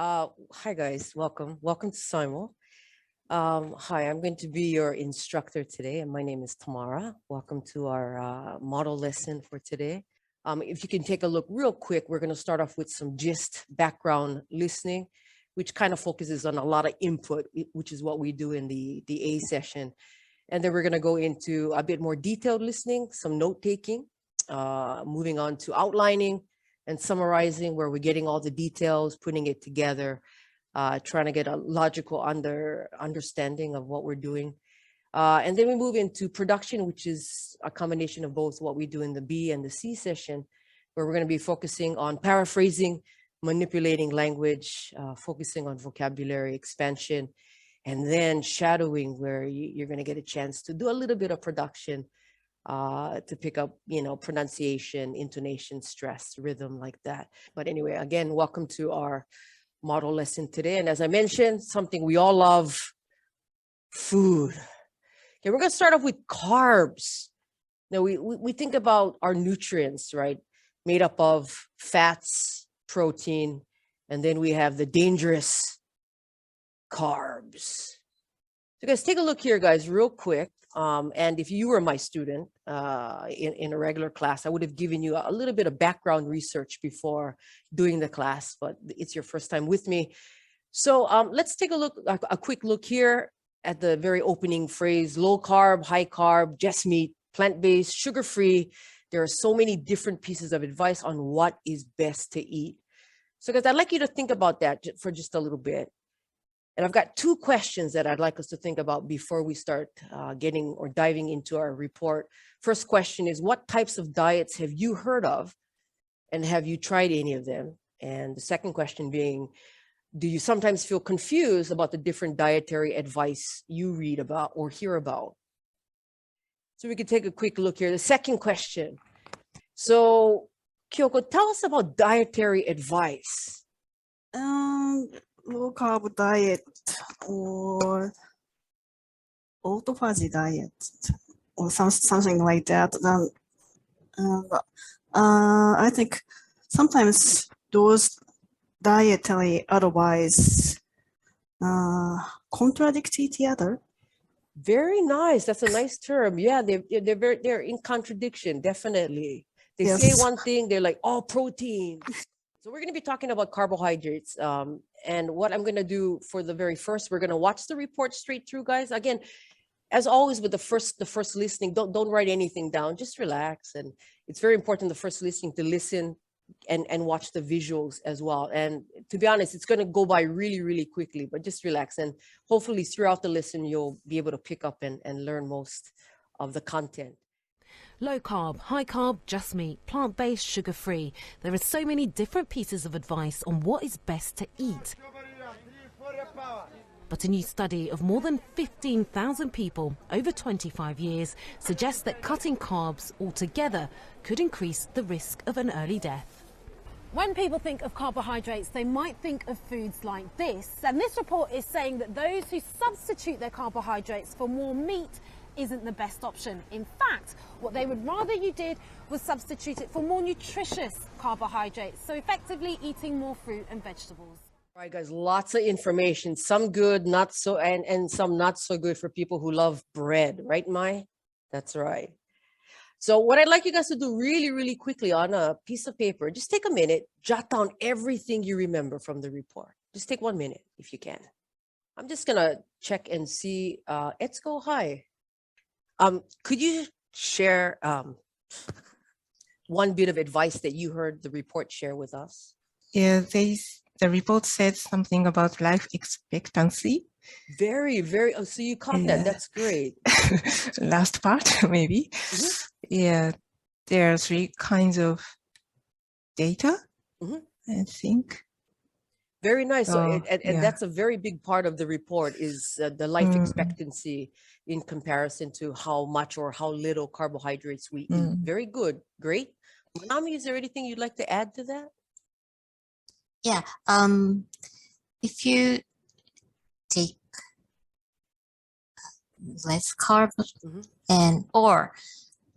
Hi guys, welcome to SIMUL. Hi, I'm going to be your instructor today, and my name is Tamara. Welcome to our model lesson for today. If you can take a look real quick, we're going to start off with some gist background listening, which kind of focuses on a lot of input, which is what we do in the A session. And then we're going to go into a bit more detailed listening, some note taking, moving on to outlining and summarizing, where we're getting all the details, putting it together, trying to get a logical understanding of what we're doing. And then we move into production, which is a combination of both what we do in the B and the C session, where we're going to be focusing on paraphrasing, manipulating language, focusing on vocabulary expansion, and then shadowing, where you're going to get a chance to do a little bit of production to pick up, pronunciation, intonation, stress, rhythm, like that. But anyway, again, welcome to our model lesson today. And as I mentioned, something we all love, food. Okay, we're going to start off with carbs. Now, we think about our nutrients, right? Made up of fats, protein, and then we have the dangerous carbs. So guys, take a look here, guys, real quick. And if you were my student in a regular class, I would have given you a little bit of background research before doing the class, but it's your first time with me. So let's take a quick look here at the very opening phrase: low carb, high carb, just meat, plant-based, sugar-free. There are so many different pieces of advice on what is best to eat. So guys, I'd like you to think about that for just a little bit. And I've got two questions that I'd like us to think about before we start diving into our report. First question is, what types of diets have you heard of, and have you tried any of them? And the second question being, do you sometimes feel confused about the different dietary advice you read about or hear about? So we could take a quick look here. The second question. So Kyoko, tell us about dietary advice. Low carb diet or autophagy diet or something like that. I think sometimes those dietary advice contradict each other. Very nice. That's a nice term. Yeah, they're in contradiction, definitely. They Yes. say one thing, they're like, all protein. So we're going to be talking about carbohydrates. And what I'm going to do for the very first, we're going to watch the report straight through, guys. Again, as always with the first listening, don't write anything down. Just relax. And it's very important the first listening to listen and watch the visuals as well. And to be honest, it's going to go by really, really quickly, but just relax. And hopefully throughout the listen, you'll be able to pick up and learn most of the content. Low carb, high carb, just meat, plant-based, sugar-free. There are so many different pieces of advice on what is best to eat. But a new study of more than 15,000 people over 25 years suggests that cutting carbs altogether could increase the risk of an early death. When people think of carbohydrates, they might think of foods like this. And this report is saying that those who substitute their carbohydrates for more meat isn't the best option. In fact, what they would rather you did was substitute it for more nutritious carbohydrates. So effectively eating more fruit and vegetables. All right, guys, lots of information, some good, not so, and some not so good for people who love bread, right, Mai? That's right. So what I'd like you guys to do really, really quickly on a piece of paper, just take a minute, jot down everything you remember from the report. Just take 1 minute if you can. I'm just gonna check and see, Etsuko, hi. Could you share one bit of advice that you heard the report share with us? Yeah, the report said something about life expectancy. Very, very, oh, so you caught that, that's great. Last part, maybe. Mhm. Yeah, there are 3 kinds of data, Mhm. I think. Very nice. So, Oh, and yeah. that's a very big part of the report is the life expectancy in comparison to how much or how little carbohydrates we eat. Very good. Great. Manami, is there anything you'd like to add to that? Yeah. If you take less carb or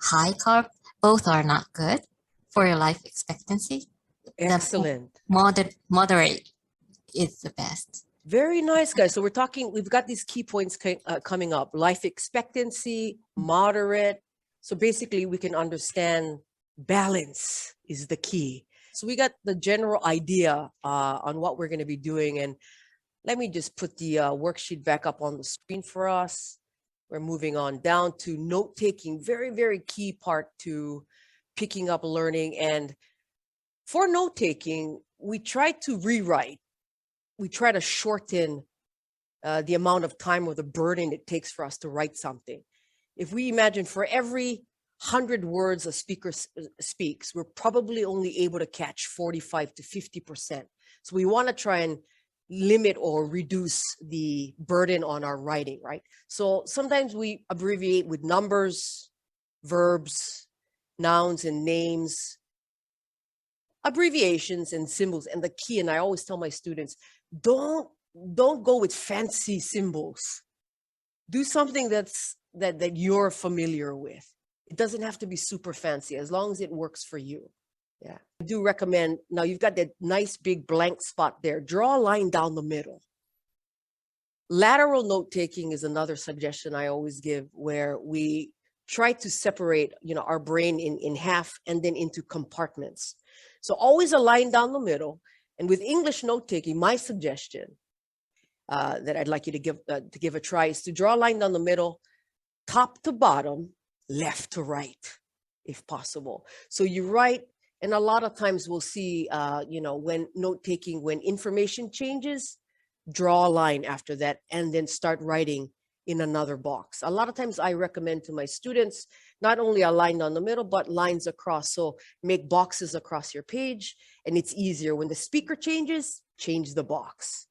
high carb, both are not good for your life expectancy. Excellent. Moderate is the best. Very nice, guys. So we've got these key points coming up. Life expectancy, moderate. So basically we can understand balance is the key. So we got the general idea on what we're going to be doing. And let me just put the worksheet back up on the screen for us. We're moving on down to note-taking. Very, very key part to picking up learning. And for note-taking, we try to rewrite. We try to shorten the amount of time or the burden it takes for us to write something. If we imagine for every 100 words a speaker speaks, we're probably only able to catch 45 to 50%. So we want to try and limit or reduce the burden on our writing, right? So sometimes we abbreviate with numbers, verbs, nouns and names, abbreviations and symbols. And the key, and I always tell my students, don't go with fancy symbols. Do something that you're familiar with. It doesn't have to be super fancy as long as it works for you. Yeah, I do recommend, now you've got that nice big blank spot there. Draw a line down the middle. Lateral note-taking is another suggestion I always give, where we try to separate, our brain in half and then into compartments. So always a line down the middle. And with English note-taking, my suggestion that I'd like you to give a try is to draw a line down the middle, top to bottom, left to right, if possible. So you write, and a lot of times we'll see, when note-taking, when information changes, draw a line after that, and then start writing in another box. A lot of times I recommend to my students, not only a line down the middle, but lines across. So make boxes across your page, and it's easier. When the speaker changes, change the box.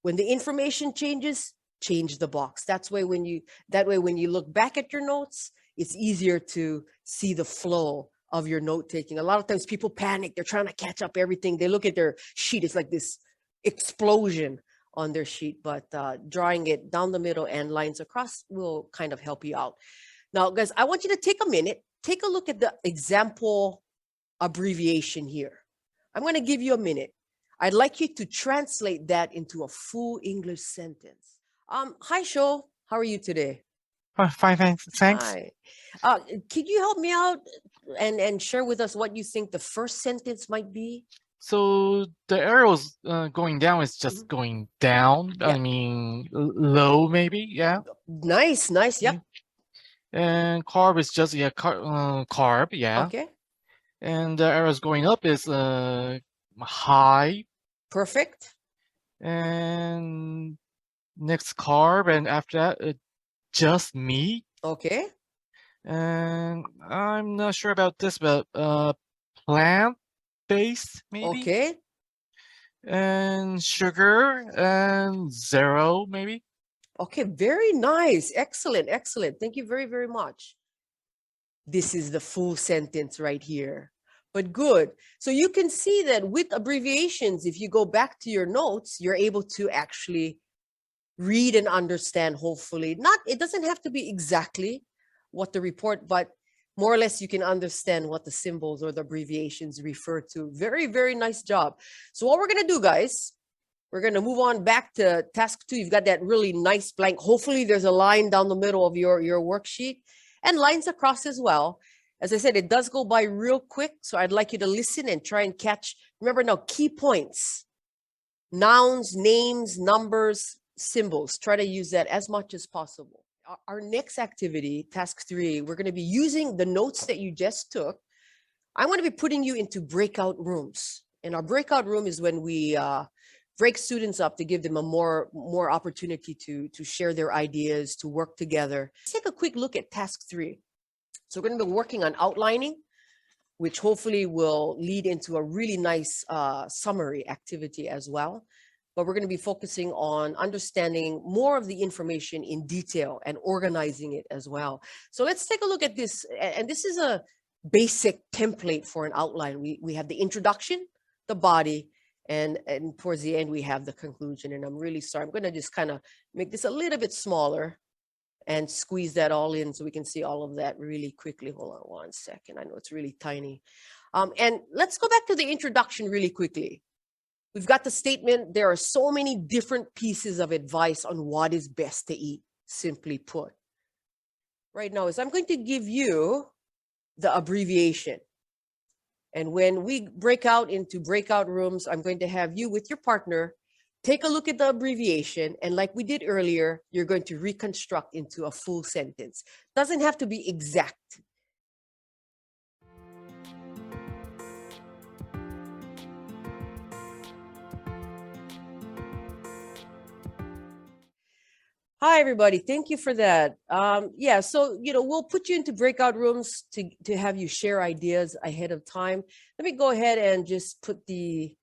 When the information changes, change the box. That way when you look back at your notes, it's easier to see the flow of your note-taking. A lot of times people panic. They're trying to catch up everything. They look at their sheet. It's like this explosion on their sheet, but drawing it down the middle and lines across will kind of help you out. Now, guys, I want you to take a minute, take a look at the example abbreviation here. I'm going to give you a minute. I'd like you to translate that into a full English sentence. Hi, Sho. How are you today? Fine, thanks. Hi. Could you help me out and share with us what you think the first sentence might be? So the arrows going down is just going down. Yeah. I mean, low maybe, yeah. Nice, yep. And carb is just, carb, yeah. Okay, And the arrows going up is high. perfect. And next carb, and after that, just meat. Okay, And I'm not sure about this, but plant-based maybe. okay. And sugar and zero maybe. Okay, very nice. Excellent. Thank you very, very much. This is the full sentence right here. But good. So you can see that with abbreviations, if you go back to your notes, you're able to actually read and understand, hopefully. It doesn't have to be exactly what the report, but more or less you can understand what the symbols or the abbreviations refer to. Very, very nice job. So what we're going to do, guys, we're going to move on back to task 2. You've got that really nice blank. Hopefully there's a line down the middle of your worksheet and lines across as well. As I said, it does go by real quick. So I'd like you to listen and try and catch. Remember now, key points, nouns, names, numbers, symbols. Try to use that as much as possible. Our next activity, task 3, we're going to be using the notes that you just took. I'm going to be putting you into breakout rooms. And our breakout room is when we break students up to give them a more opportunity to share their ideas, to work together. Let's take a quick look at task 3. So we're going to be working on outlining, which hopefully will lead into a really nice summary activity as well. But we're going to be focusing on understanding more of the information in detail and organizing it as well. So let's take a look at this. And this is a basic template for an outline. We have the introduction, the body, and towards the end, we have the conclusion. And I'm really sorry. I'm going to just kind of make this a little bit smaller and squeeze that all in so we can see all of that really quickly. Hold on one second. I know it's really tiny. And let's go back to the introduction really quickly. We've got the statement, there are so many different pieces of advice on what is best to eat, simply put. Right now is I'm going to give you the abbreviation. And when we break out into breakout rooms, I'm going to have you with your partner take a look at the abbreviation. And like we did earlier, you're going to reconstruct into a full sentence. Doesn't have to be exact. Hi, everybody. Thank you for that. Yeah, so, we'll put you into breakout rooms to have you share ideas ahead of time. Let me go ahead and just put the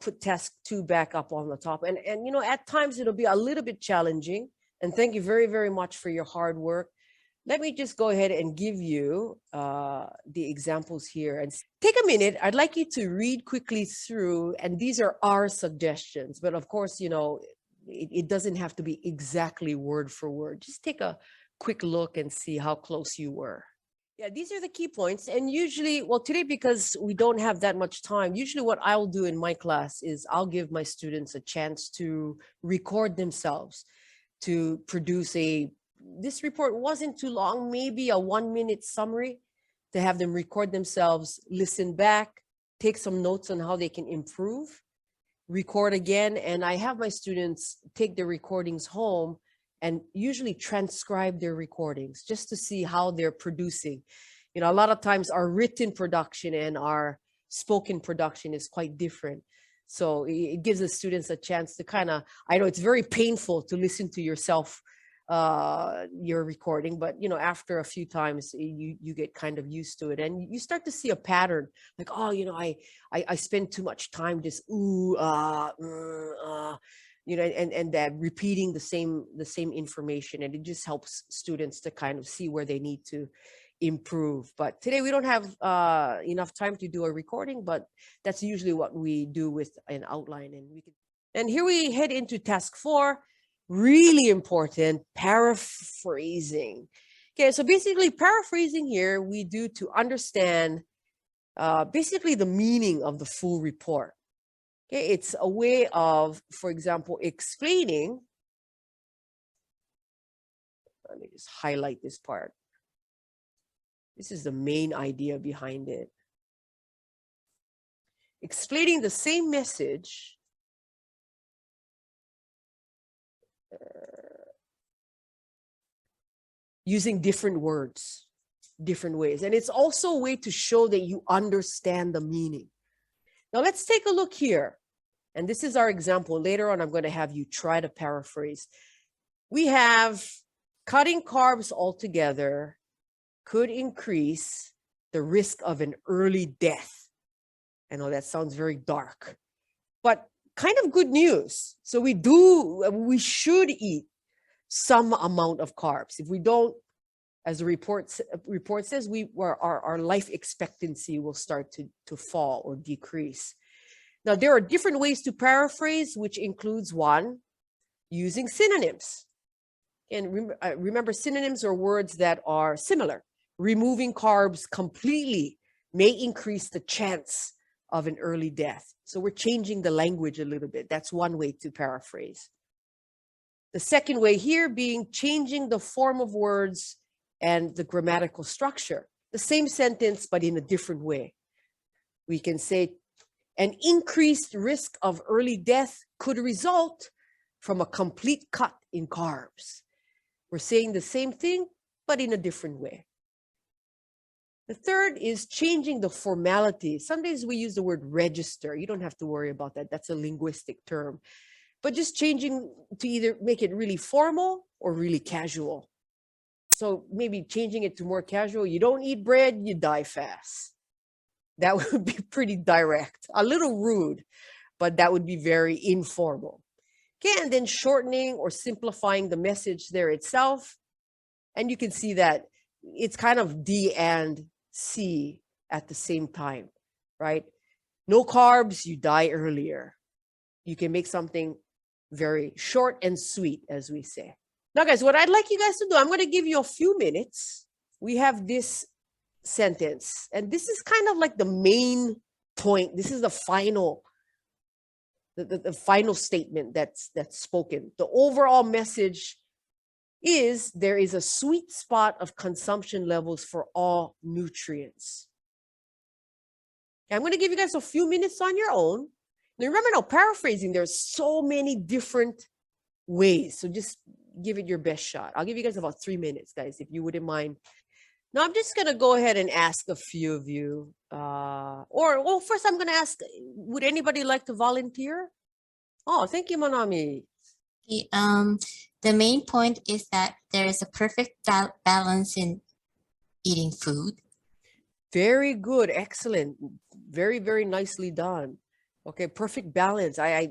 put task 2 back up on the top. And at times it'll be a little bit challenging. And thank you very, very much for your hard work. Let me just go ahead and give you the examples here. And take a minute. I'd like you to read quickly through. And these are our suggestions. But of course, it doesn't have to be exactly word for word. Just take a quick look and see how close you were. Yeah, these are the key points. And usually, well, today, because we don't have that much time, usually what I'll do in my class is I'll give my students a chance to record themselves, to produce this report wasn't too long, maybe a 1-minute summary, to have them record themselves, listen back, take some notes on how they can improve, record again. And I have my students take their recordings home and usually transcribe their recordings just to see how they're producing. A lot of times our written production and our spoken production is quite different. So it gives the students a chance to I know it's very painful to listen to yourself, your recording, but after a few times you get kind of used to it and you start to see a pattern like, oh, I spend too much time just and that repeating the same information, and it just helps students to kind of see where they need to improve. But today we don't have enough time to do a recording, but that's usually what we do with an outline. And here we head into task 4, really important, paraphrasing. Okay, so basically paraphrasing here we do to understand basically the meaning of the full report. Okay, it's a way of, for example, explaining. Let me just highlight this part. This is the main idea behind it. Explaining the same message using different words, different ways. And it's also a way to show that you understand the meaning. Now let's take a look here. And this is our example. Later on, I'm going to have you try to paraphrase. We have cutting carbs altogether could increase the risk of an early death. I know that sounds very dark, but kind of good news. So we should eat some amount of carbs. If we don't, as the report says, our life expectancy will start to fall or decrease. Now, there are different ways to paraphrase, which includes 1, using synonyms. And remember, synonyms are words that are similar. Removing carbs completely may increase the chance of an early death. So we're changing the language a little bit. That's one way to paraphrase. The second way here being changing the form of words and the grammatical structure. The same sentence, but in a different way. We can say, an increased risk of early death could result from a complete cut in carbs. We're saying the same thing, but in a different way. The third is changing the formality. Sometimes we use the word register. You don't have to worry about that. That's a linguistic term. But just changing to either make it really formal or really casual. So maybe changing it to more casual. You don't eat bread, you die fast. That would be pretty direct, a little rude, but that would be very informal. Okay, and then shortening or simplifying the message there itself. And you can see that it's kind of D and C at the same time, right? No carbs, you die earlier. You can make something very short and sweet, as we say. Now, guys, what I'd like you guys to do, I'm going to give you a few minutes. We have this sentence, and this is kind of like the main point. This is the final the final statement that's spoken. The overall message is there is a sweet spot of consumption levels for all nutrients. Okay, I'm going to give you guys a few minutes on your own. Now remember, now paraphrasing, there's so many different ways. So just give it your best shot. I'll give you guys about 3 minutes, guys, if you wouldn't mind. Now I'm just going to go ahead and ask a few of you. Well, first I'm going to ask, would anybody like to volunteer? Oh, thank you, Manami. The main point is that there is a perfect balance in eating food. Very good. Excellent. Very, very nicely done. Okay, perfect balance. I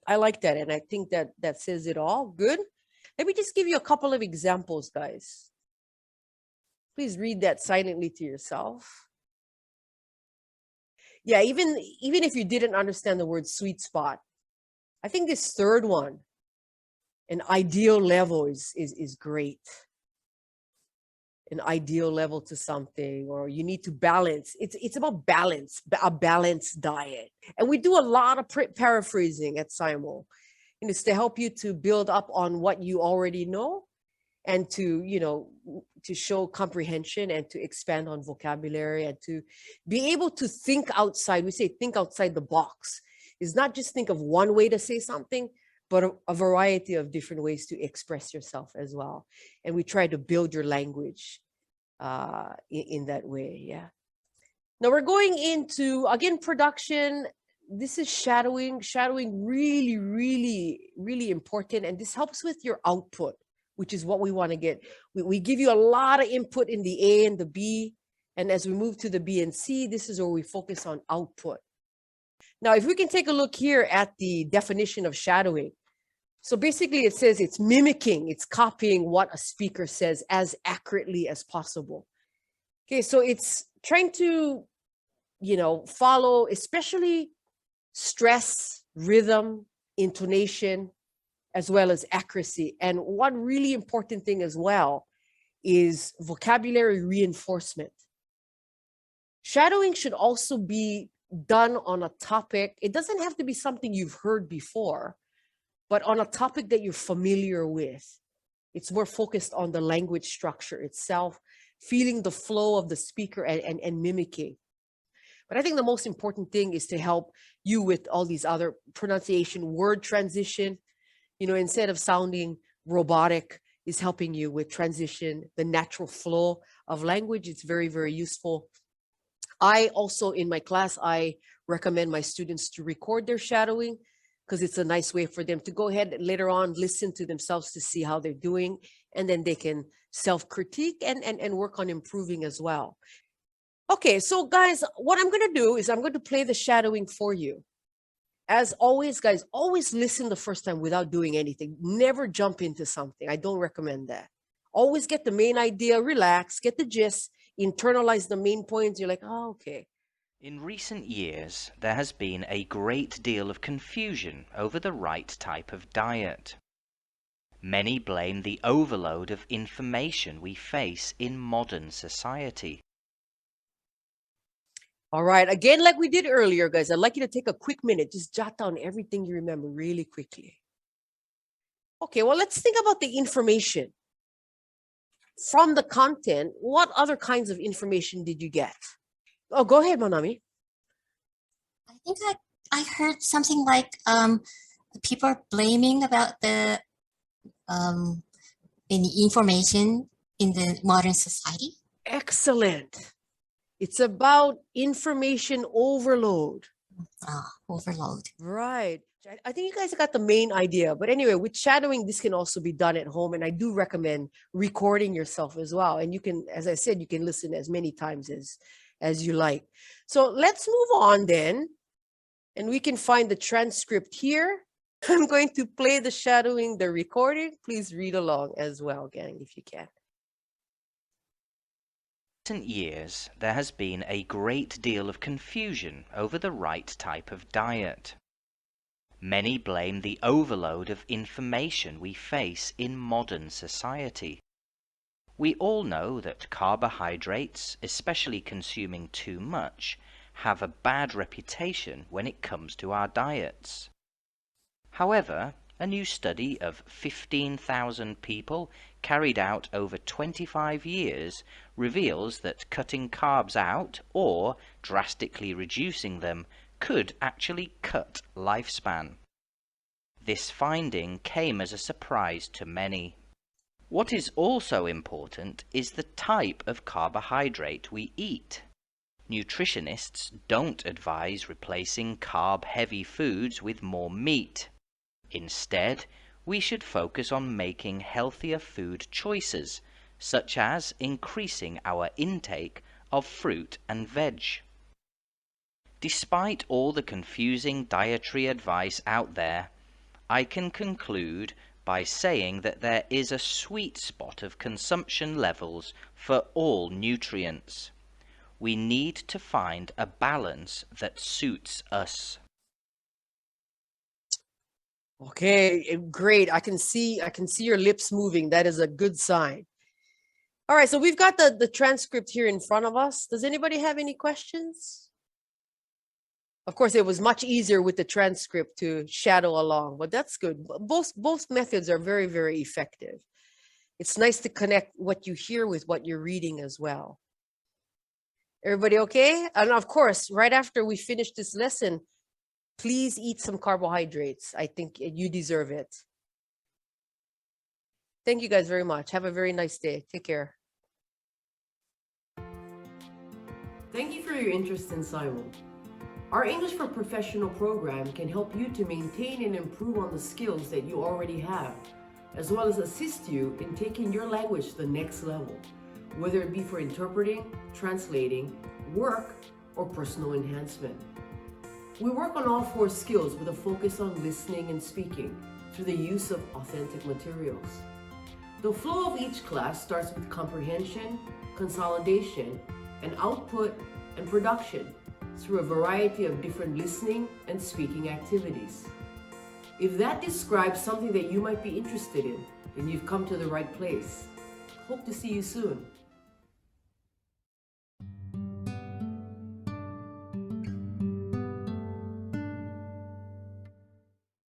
like that. And I think that says it all. Good. Let me just give you a couple of examples, guys. Please read that silently to yourself. Yeah, even if you didn't understand the word sweet spot, I think this third one, an ideal level is great. An ideal level to something, or you need to balance. It's about balance, a balanced diet. And we do a lot of paraphrasing at SIMUL. And it's to help you to build up on what you already know and to, to show comprehension and to expand on vocabulary and to be able to think outside. We say think outside the box. It's not just think of one way to say something, but a variety of different ways to express yourself as well. And we try to build your language in that way, yeah. Now we're going into, again, production. This is shadowing. Shadowing really, really, really important. And this helps with your output, which is what we want to get. We give you a lot of input in the A and the B. And as we move to the B and C, this is where we focus on output. Now, if we can take a look here at the definition of shadowing. So basically it says it's mimicking, it's copying what a speaker says as accurately as possible. Okay, so it's trying to, follow especially stress, rhythm, intonation, as well as accuracy. And one really important thing as well is vocabulary reinforcement. Shadowing should also be done on a topic. It doesn't have to be something you've heard before, but on a topic that you're familiar with. It's more focused on the language structure itself, feeling the flow of the speaker and mimicking. But I think the most important thing is to help you with all these other pronunciation, word transition. Instead of sounding robotic, is helping you with transition, the natural flow of language. It's very, very useful. I also, in my class, I recommend my students to record their shadowing because it's a nice way for them to go ahead and later on listen to themselves to see how they're doing, and then they can self-critique and work on improving as well. Okay, so guys, what I'm going to do is I'm going to play the shadowing for you. As always, guys, always listen the first time without doing anything. Never jump into something. I don't recommend that. Always get the main idea, relax, get the gist, internalize the main points. You're like, oh, okay. In recent years, there has been a great deal of confusion over the right type of diet. Many blame the overload of information we face in modern society. All right, again, like we did earlier, guys, I'd like you to take a quick minute. Just jot down everything you remember really quickly. Okay, well, let's think about the information. From the content, what other kinds of information did you get? Oh, go ahead, Manami. I think I heard something like people are blaming about the information in the modern society. Excellent. It's about information overload. Overload. Right. I think you guys got the main idea. But anyway, with shadowing, this can also be done at home. And I do recommend recording yourself as well. And you can, as I said, you can listen as many times as you like. So let's move on then. And we can find the transcript here. I'm going to play the shadowing, the recording. Please read along as well, gang, if you can. In recent years, there has been a great deal of confusion over the right type of diet. Many blame the overload of information we face in modern society. We all know that carbohydrates, especially consuming too much, have a bad reputation when it comes to our diets. However, a new study of 15,000 people carried out over 25 years reveals that cutting carbs out or drastically reducing them could actually cut lifespan. This finding came as a surprise to many. What is also important is the type of carbohydrate we eat. Nutritionists don't advise replacing carb-heavy foods with more meat. Instead, we should focus on making healthier food choices, such as increasing our intake of fruit and veg. Despite all the confusing dietary advice out there, I can conclude by saying that there is a sweet spot of consumption levels for all nutrients. We need to find a balance that suits us. Okay, great. I can see your lips moving. That is a good sign. All right, so we've got the transcript here in front of us. Does anybody have any questions? Of course, it was much easier with the transcript to shadow along, but that's good. Both methods are very, very effective. It's nice to connect what you hear with what you're reading as well. Everybody okay? And of course, right after we finish this lesson, please eat some carbohydrates. I think you deserve it. Thank you guys very much. Have a very nice day. Take care. Thank you for your interest in SIMUL. Our English for Professional program can help you to maintain and improve on the skills that you already have, as well as assist you in taking your language to the next level, whether it be for interpreting, translating, work, or personal enhancement. We work on all 4 skills with a focus on listening and speaking through the use of authentic materials. The flow of each class starts with comprehension, consolidation, and output and production through a variety of different listening and speaking activities. If that describes something that you might be interested in, then you've come to the right place. Hope to see you soon.